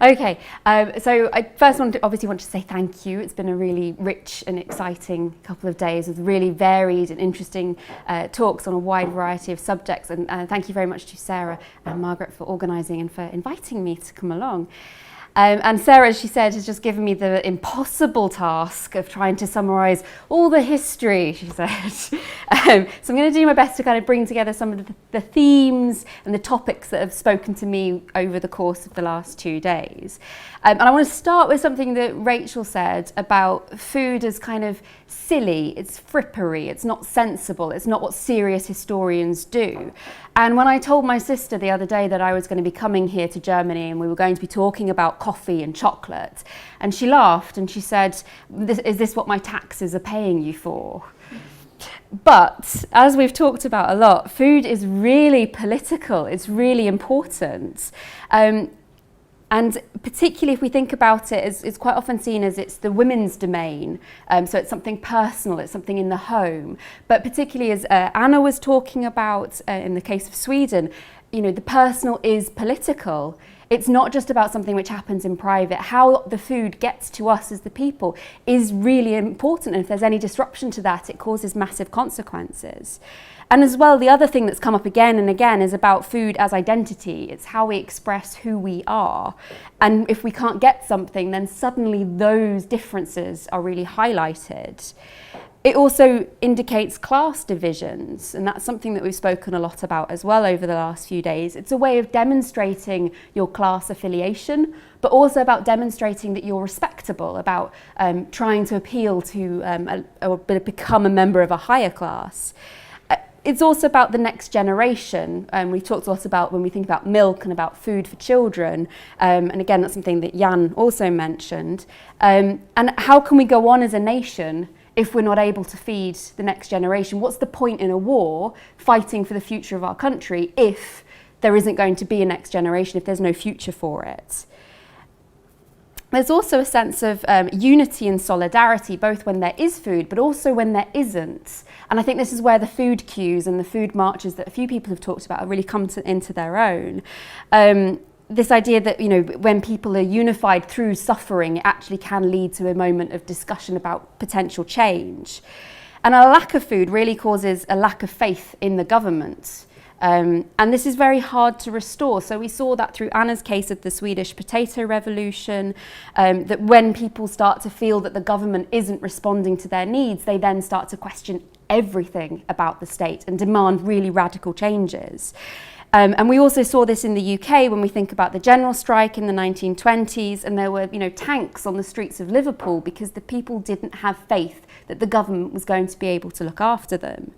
Okay, so I first obviously want to say thank you. It's been a really rich and exciting couple of days with really varied and interesting talks on a wide variety of subjects, and thank you very much to Sarah and Margaret for organising and for inviting me to come along. And Sarah, as she said, has just given me the impossible task of trying to summarise all the history, she said. So I'm going to do my best to kind of bring together some of the themes and the topics that have spoken to me over the course of the last 2 days. And I want to start with something that Rachel said about food as kind of silly, it's frippery, it's not sensible, it's not what serious historians do. And when I told my sister the other day that I was going to be coming here to Germany and we were going to be talking about coffee and chocolate, and she laughed and she said, is this what my taxes are paying you for? But as we've talked about a lot, food is really political, it's really important. And particularly if we think about it, it's quite often seen as it's the women's domain. So it's something personal, it's something in the home. But particularly as Anna was talking about in the case of Sweden, you know, the personal is political. It's not just about something which happens in private. How the food gets to us as the people is really important. And if there's any disruption to that, it causes massive consequences. And as well, the other thing that's come up again and again is about food as identity. It's how we express who we are. And if we can't get something, then suddenly those differences are really highlighted. It also indicates class divisions, and that's something that we've spoken a lot about as well over the last few days. It's a way of demonstrating your class affiliation, but also about demonstrating that you're respectable, about trying to appeal to or become a member of a higher class. It's also about the next generation. We talked a lot about when we think about milk and about food for children. And again, that's something that Jan also mentioned. And how can we go on as a nation if we're not able to feed the next generation? What's the point in a war fighting for the future of our country if there isn't going to be a next generation, if there's no future for it? There's also a sense of unity and solidarity, both when there is food, but also when there isn't. And I think this is where the food queues and the food marches that a few people have talked about have really come into their own. This idea that, you know, when people are unified through suffering, it actually can lead to a moment of discussion about potential change. And a lack of food really causes a lack of faith in the government. And this is very hard to restore. So we saw that through Anna's case of the Swedish potato revolution, that when people start to feel that the government isn't responding to their needs, they then start to question everything about the state and demand really radical changes. And we also saw this in the UK when we think about the general strike in the 1920s, and there were, you know, tanks on the streets of Liverpool because the people didn't have faith that the government was going to be able to look after them.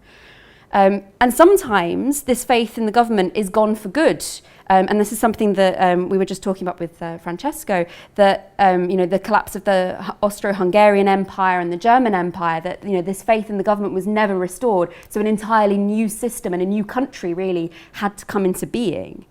And sometimes this faith in the government is gone for good. And this is something that we were just talking about with Francesco, that you know, the collapse of the Austro-Hungarian Empire and the German Empire, that, you know, this faith in the government was never restored. So an entirely new system and a new country really had to come into being.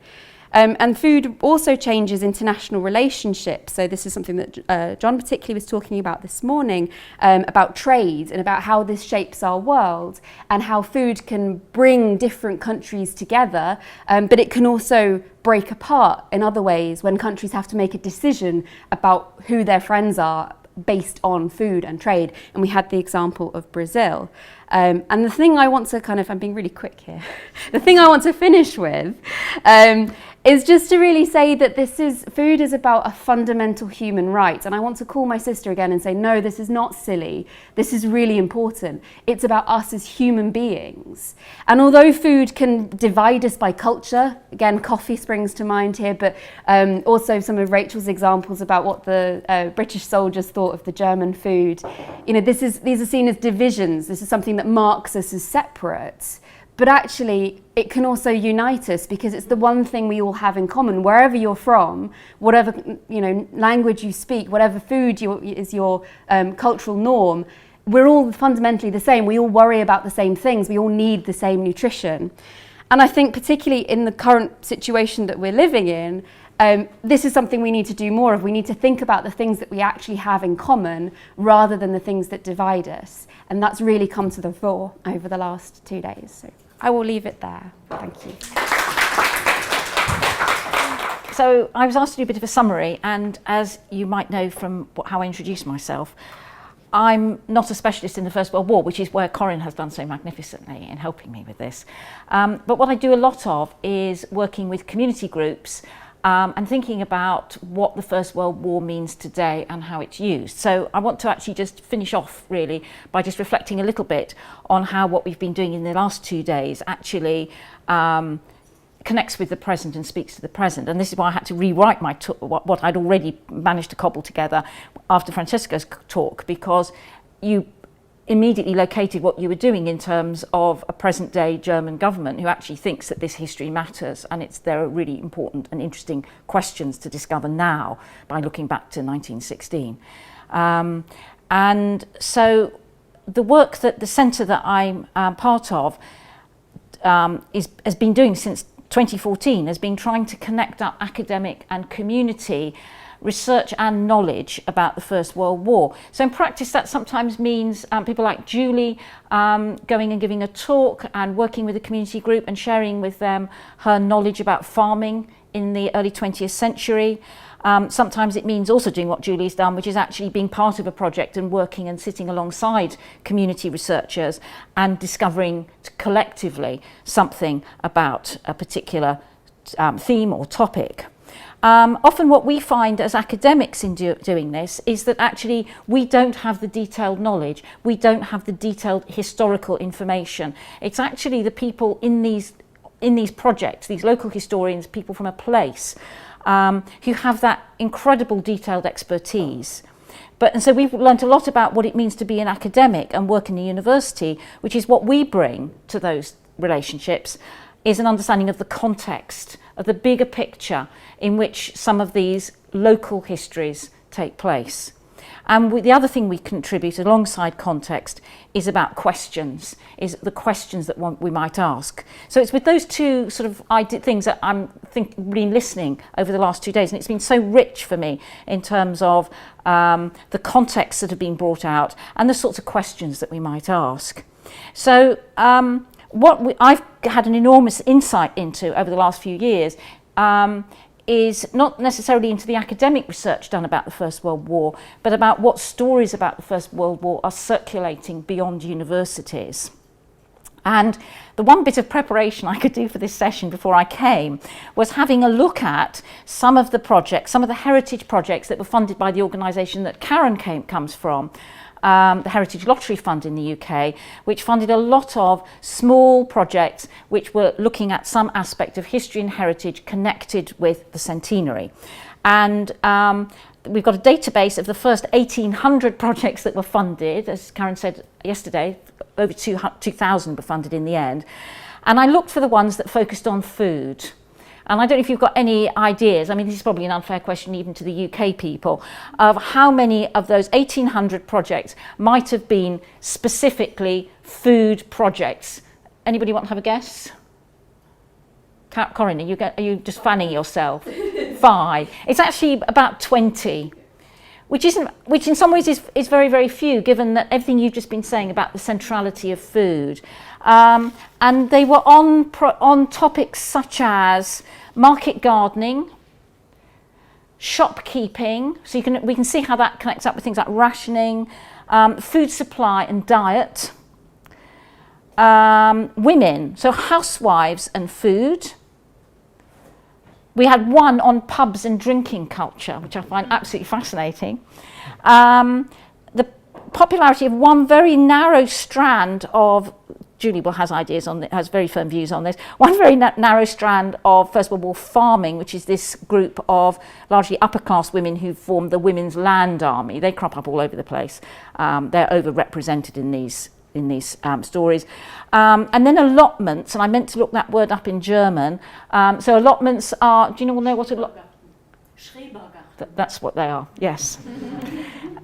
And food also changes international relationships. So this is something that John particularly was talking about this morning, about trade and about how this shapes our world and how food can bring different countries together, but it can also break apart in other ways when countries have to make a decision about who their friends are based on food and trade. And we had the example of Brazil. And the thing I want to I'm being really quick here, the thing I want to finish with is just to really say that food is about a fundamental human right. And I want to call my sister again and say, no, this is not silly. This is really important. It's about us as human beings. And although food can divide us by culture, again, coffee springs to mind here, but also some of Rachel's examples about what the British soldiers thought of the German food. You know, these are seen as divisions. This is something that marks us as separate. But actually, it can also unite us because it's the one thing we all have in common. Wherever you're from, whatever, you know, language you speak, whatever food is your cultural norm, we're all fundamentally the same. We all worry about the same things. We all need the same nutrition. And I think particularly in the current situation that we're living in, this is something we need to do more of. We need to think about the things that we actually have in common rather than the things that divide us. And that's really come to the fore over the last 2 days. So I will leave it there. Thank you. So I was asked to do a bit of a summary, and as you might know from how I introduced myself, I'm not a specialist in the First World War, which is where Corinne has done so magnificently in helping me with this. But what I do a lot of is working with community groups and thinking about what the First World War means today and how it's used. So I want to actually just finish off really by just reflecting a little bit on how what we've been doing in the last 2 days actually connects with the present and speaks to the present. And this is why I had to rewrite my what I'd already managed to cobble together after Francesca's talk, because you immediately located what you were doing in terms of a present day German government who actually thinks that this history matters, and there are really important and interesting questions to discover now by looking back to 1916. And so the work that the centre that I'm part of has been doing since 2014 has been trying to connect up academic and community research and knowledge about the First World War. So in practice that sometimes means people like Julie going and giving a talk and working with a community group and sharing with them her knowledge about farming in the early 20th century. Sometimes it means also doing what Julie's done, which is actually being part of a project and working and sitting alongside community researchers and discovering collectively something about a particular theme or topic. Often what we find as academics in doing this is that actually we don't have the detailed knowledge, we don't have the detailed historical information. It's actually the people in these projects, these local historians, people from a place, who have that incredible detailed expertise. And so we've learned a lot about what it means to be an academic and work in a university, which is what we bring to those relationships, is an understanding of the context, of the bigger picture in which some of these local histories take place. And the other thing we contribute alongside context is about questions, is the questions that we might ask. So it's with those two sort of things that I'm been listening over the last 2 days, and it's been so rich for me in terms of the contexts that have been brought out and the sorts of questions that we might ask. So I've had an enormous insight into over the last few years is not necessarily into the academic research done about the First World War, but about what stories about the First World War are circulating beyond universities. And the one bit of preparation I could do for this session before I came was having a look at some of the projects, some of the heritage projects that were funded by the organisation that Karen comes from, the Heritage Lottery Fund in the UK, which funded a lot of small projects which were looking at some aspect of history and heritage connected with the centenary. And we've got a database of the first 1,800 projects that were funded. As Karen said yesterday, over 2,000 were funded in the end. And I looked for the ones that focused on food. And I don't know if you've got any ideas, I mean this is probably an unfair question even to the UK people, of how many of those 1,800 projects might have been specifically food projects. Anybody want to have a guess? Corinne, are you just fanning yourself? 5. It's actually about 20. Which in some ways is very, very few, given that everything you've just been saying about the centrality of food. And they were on topics such as market gardening, shopkeeping, so we can see how that connects up with things like rationing, food supply and diet, women, so housewives and food. We had one on pubs and drinking culture, which I find absolutely fascinating. The popularity of one very narrow strand of, Julie has ideas on it, has very firm views on this, one very narrow strand of First World War farming, which is this group of largely upper class women who formed the Women's Land Army. They crop up all over the place. They're overrepresented in these stories. And then allotments, and I meant to look that word up in German. So allotments are, do you all know what allotments? That's what they are, yes.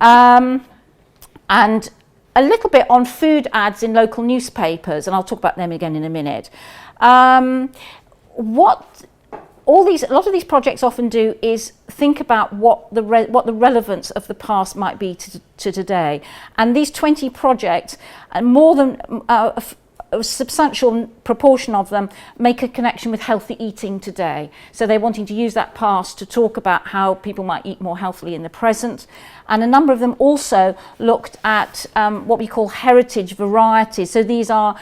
And a little bit on food ads in local newspapers, and I'll talk about them again in a minute. A lot of these projects often do is think about what the relevance of the past might be to today. And these 20 projects, and more than a substantial proportion of them make a connection with healthy eating today. So they're wanting to use that past to talk about how people might eat more healthily in the present. And a number of them also looked at what we call heritage varieties. So these are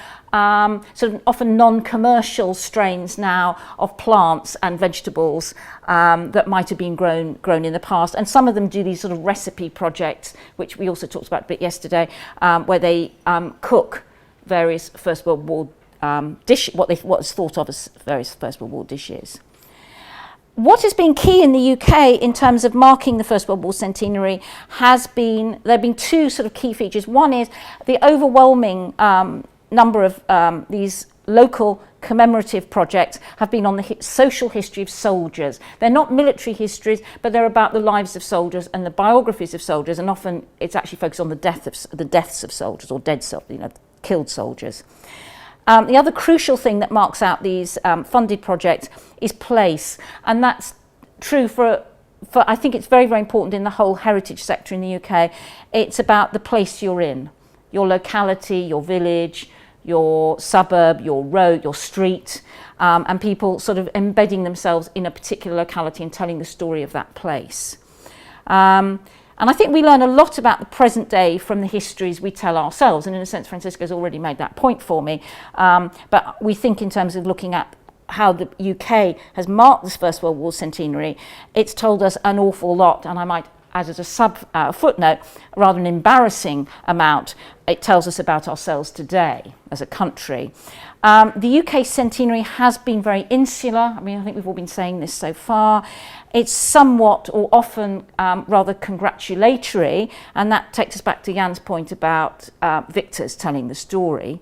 sort of often non-commercial strains now of plants and vegetables that might have been grown in the past. And some of them do these sort of recipe projects, which we also talked about a bit yesterday, where they cook various First World War what's thought of as various First World War dishes. What has been key in the UK in terms of marking the First World War centenary there have been two sort of key features. One is the overwhelming number of these local commemorative projects have been on the social history of soldiers. They're not military histories, but they're about the lives of soldiers and the biographies of soldiers, and often it's actually focused on the deaths of soldiers or killed soldiers. The other crucial thing that marks out these funded projects is place, and that's true for I think it's very, very important in the whole heritage sector in the UK. It's about the place you're in, your locality, your village, your suburb, your road, your street, and people sort of embedding themselves in a particular locality and telling the story of that place. And I think we learn a lot about the present day from the histories we tell ourselves. And in a sense, Francisca's already made that point for me. But we think in terms of looking at how the UK has marked this First World War centenary, it's told us an awful lot. And I might add as a footnote, rather an embarrassing amount, it tells us about ourselves today as a country. The UK centenary has been very insular. I mean, I think we've all been saying this so far. It's somewhat or often rather congratulatory, and that takes us back to Jan's point about victors telling the story.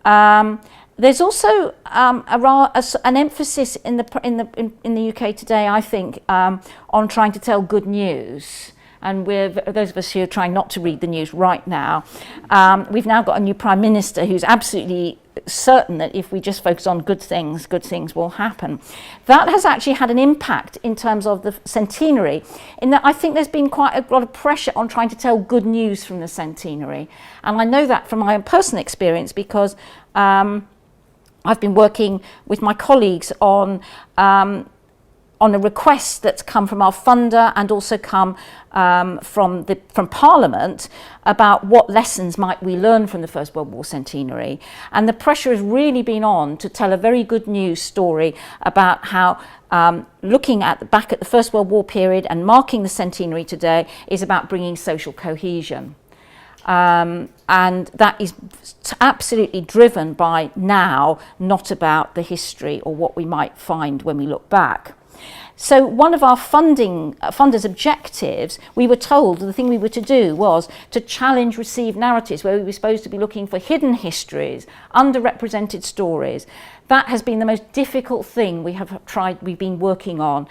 There's also an emphasis in the UK today, I think, on trying to tell good news. And those of us who are trying not to read the news right now, we've now got a new Prime Minister who's absolutely certain that if we just focus on good things will happen. That has actually had an impact in terms of the centenary, in that I think there's been quite a lot of pressure on trying to tell good news from the centenary. And I know that from my own personal experience, because I've been working with my colleagues on a request that's come from our funder and also come from Parliament about what lessons might we learn from the First World War centenary. And the pressure has really been on to tell a very good news story about how looking back at the First World War period and marking the centenary today is about bringing social cohesion. And that is absolutely driven by now, not about the history or what we might find when we look back. So one of our funders' objectives, we were told the thing we were to do was to challenge received narratives, where we were supposed to be looking for hidden histories, underrepresented stories. That has been the most difficult thing we've been working on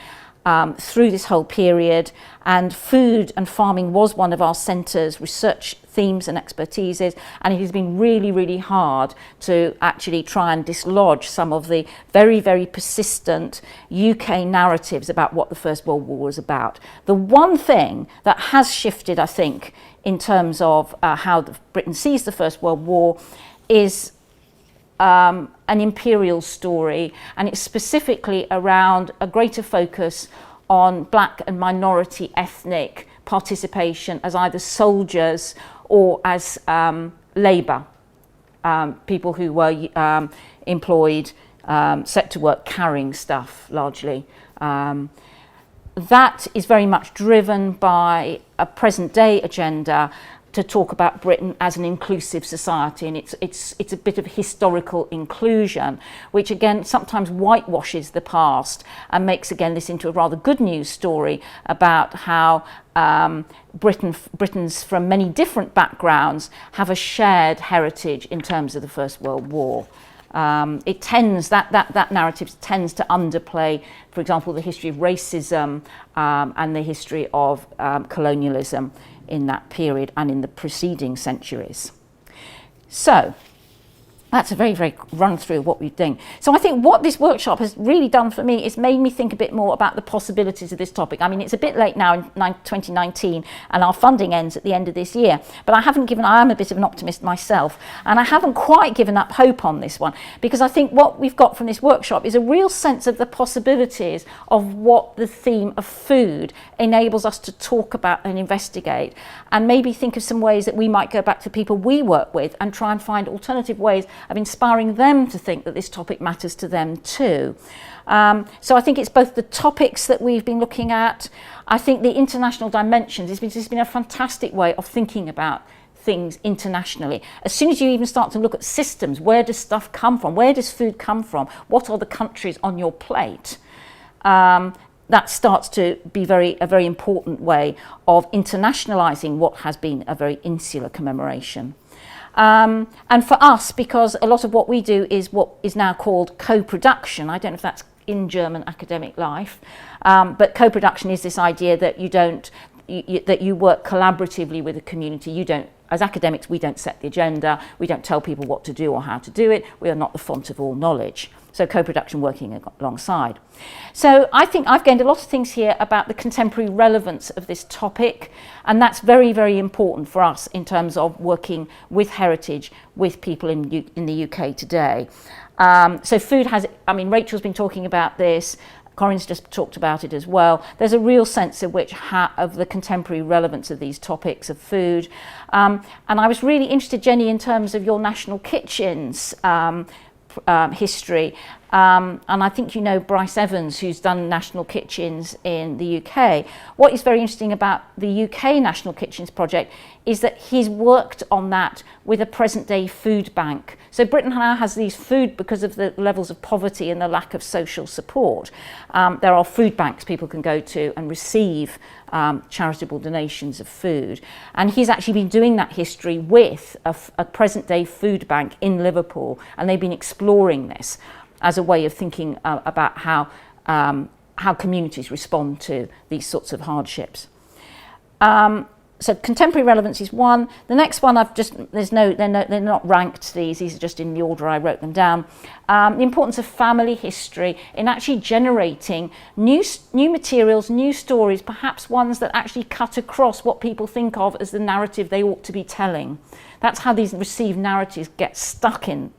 through this whole period, and food and farming was one of our centre's research themes and expertises, and it has been really, really hard to actually try and dislodge some of the very, very persistent UK narratives about what the First World War was about. The one thing that has shifted, I think, in terms of how Britain sees the First World War is an imperial story, and it's specifically around a greater focus on black and minority ethnic participation as either soldiers or as labour, people who were employed, set to work carrying stuff largely. That is very much driven by a present day agenda to talk about Britain as an inclusive society, and it's a bit of historical inclusion, which again sometimes whitewashes the past and makes again this into a rather good news story about how Britons from many different backgrounds have a shared heritage in terms of the First World War. It tends that narrative tends to underplay, for example, the history of racism and the history of colonialism in that period and in the preceding centuries. So, That's a very, very run through of what we're doing. So I think what this workshop has really done for me is made me think a bit more about the possibilities of this topic. I mean, it's a bit late now in 2019 and our funding ends at the end of this year, but I am a bit of an optimist myself, and I haven't quite given up hope on this one, because I think what we've got from this workshop is a real sense of the possibilities of what the theme of food enables us to talk about and investigate, and maybe think of some ways that we might go back to people we work with and try and find alternative ways of inspiring them to think that this topic matters to them too. So I think it's both the topics that we've been looking at. I think the international dimensions, it's been a fantastic way of thinking about things internationally. As soon as you even start to look at systems, where does stuff come from? Where does food come from? What are the countries on your plate? That starts to be a very important way of internationalising what has been a very insular commemoration. And for us, because a lot of what we do is what is now called co-production. I don't know if that's in German academic life, but co-production is this idea that that you work collaboratively with a community. You don't, as academics, we don't set the agenda. We don't tell people what to do or how to do it. We are not the font of all knowledge. So co-production working alongside. So I think I've gained a lot of things here about the contemporary relevance of this topic, and that's very, very important for us in terms of working with heritage, with people in the UK today. So food has, I mean, Rachel's been talking about this, Corinne's just talked about it as well. There's a real sense of of the contemporary relevance of these topics of food. And I was really interested, Jenny, in terms of your national kitchens history. And I think you know Bryce Evans, who's done national kitchens in the UK. What is very interesting about the UK National Kitchens project is that he's worked on that with a present-day food bank. So Britain now has these food, because of the levels of poverty and the lack of social support. There are food banks people can go to and receive charitable donations of food. And he's actually been doing that history with a present-day food bank in Liverpool, and they've been exploring this as a way of thinking about how communities respond to these sorts of hardships. So contemporary relevance is one. The next one they're not ranked, these are just in the order I wrote them down. The importance of family history in actually generating new materials, new stories, perhaps ones that actually cut across what people think of as the narrative they ought to be telling. That's how these received narratives get stuck in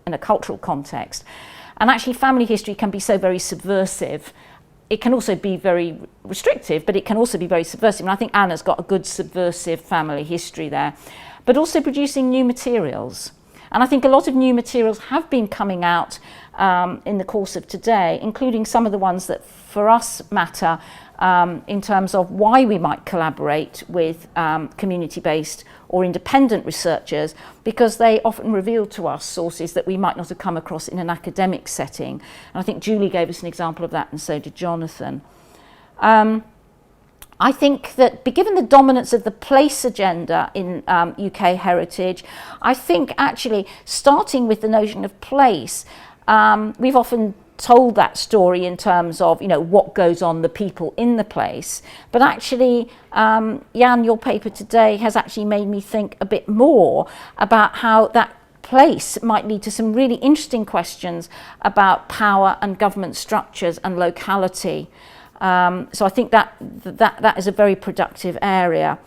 a cultural context. And actually family history can be so very subversive. It can also be very restrictive, but it can also be very subversive. And I think Anna's got a good subversive family history there. But also producing new materials. And I think a lot of new materials have been coming out in the course of today, including some of the ones that for us matter in terms of why we might collaborate with community-based or independent researchers, because they often reveal to us sources that we might not have come across in an academic setting. And I think Julie gave us an example of that, and so did Jonathan. I think that given the dominance of the place agenda in UK heritage, I think actually starting with the notion of place, we've often told that story in terms of, you know, what goes on, the people in the place. But actually, Jan, your paper today has actually made me think a bit more about how that place might lead to some really interesting questions about power and government structures and locality. So I think that is a very productive area.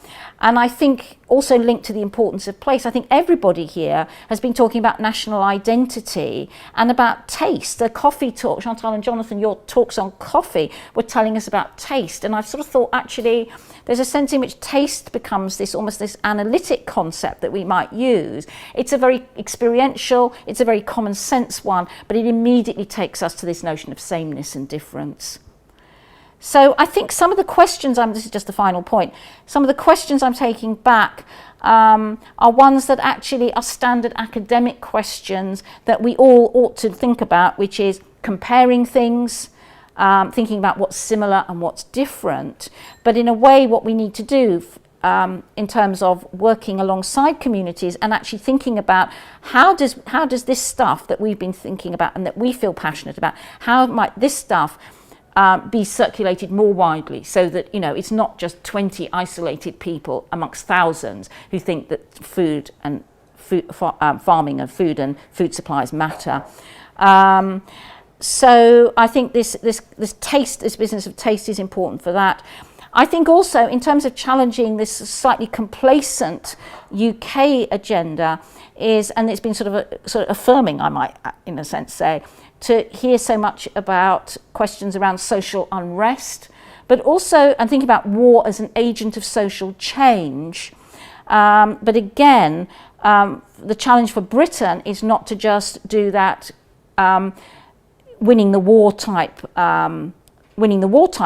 And I think also linked to the importance of place, I think everybody here has been talking about national identity and about taste. The coffee talk, Chantal and Jonathan, your talks on coffee were telling us about taste. And I've sort of thought actually there's a sense in which taste becomes almost this analytic concept that we might use. It's a very experiential, it's a very common sense one, but it immediately takes us to this notion of sameness and difference. So I think some of the questions, this is just the final point, some of the questions I'm taking back are ones that actually are standard academic questions that we all ought to think about, which is comparing things, thinking about what's similar and what's different. But in a way, what we need to do in terms of working alongside communities and actually thinking about how does this stuff that we've been thinking about and that we feel passionate about, how might this stuff be circulated more widely, so that, you know, it's not just 20 isolated people amongst thousands who think that food farming of food and food supplies matter. So I think this business of taste is important for that. I think also in terms of challenging this slightly complacent UK agenda and it's been sort of affirming, I might in a sense say, to hear so much about questions around social unrest, but also and think about war as an agent of social change. But again, the challenge for Britain is not to just do that winning the war type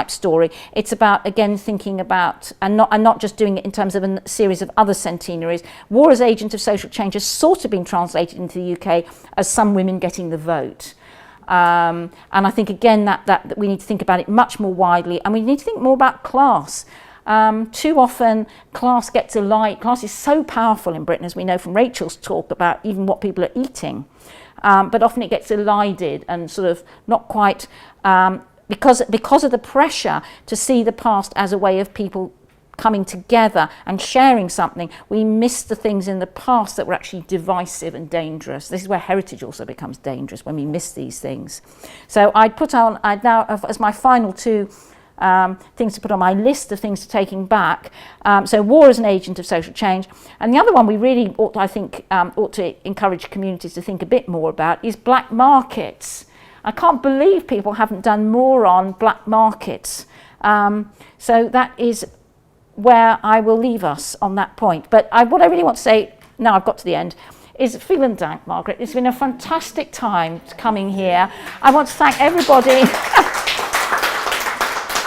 story. It's about again thinking about and not just doing it in terms of a series of other centenaries. War as agent of social change has sort of been translated into the UK as some women getting the vote. And I think again that we need to think about it much more widely, and we need to think more about class. Too often class is so powerful in Britain, as we know from Rachel's talk about even what people are eating. But often it gets elided and sort of not quite because of the pressure to see the past as a way of people coming together and sharing something. We miss the things in the past that were actually divisive and dangerous. This is where heritage also becomes dangerous, when we miss these things. So I'd now as my final two things to put on my list of things to taking back. So war as an agent of social change, and the other one we really ought to encourage communities to think a bit more about is black markets. I can't believe people haven't done more on black markets. So that is where I will leave us on that point. But what I really want to say, now I've got to the end, is vielen Dank, Margaret. It's been a fantastic time coming here. I want to thank everybody.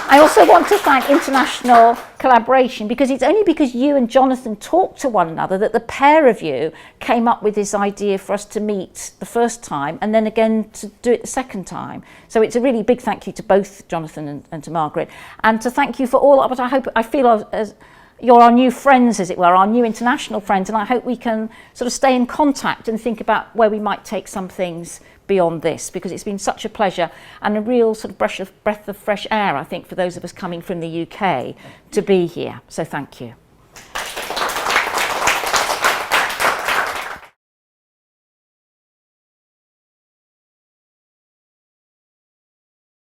I also want to thank international collaboration, because it's only because you and Jonathan talked to one another that the pair of you came up with this idea for us to meet the first time and then again to do it the second time. So it's a really big thank you to both Jonathan and to Margaret, and to thank you for all. But I feel as you're our new friends, as it were, our new international friends, and I hope we can sort of stay in contact and think about where we might take some things beyond this, because it's been such a pleasure and a real sort of breath of fresh air, I think, for those of us coming from the UK to be here. So thank you.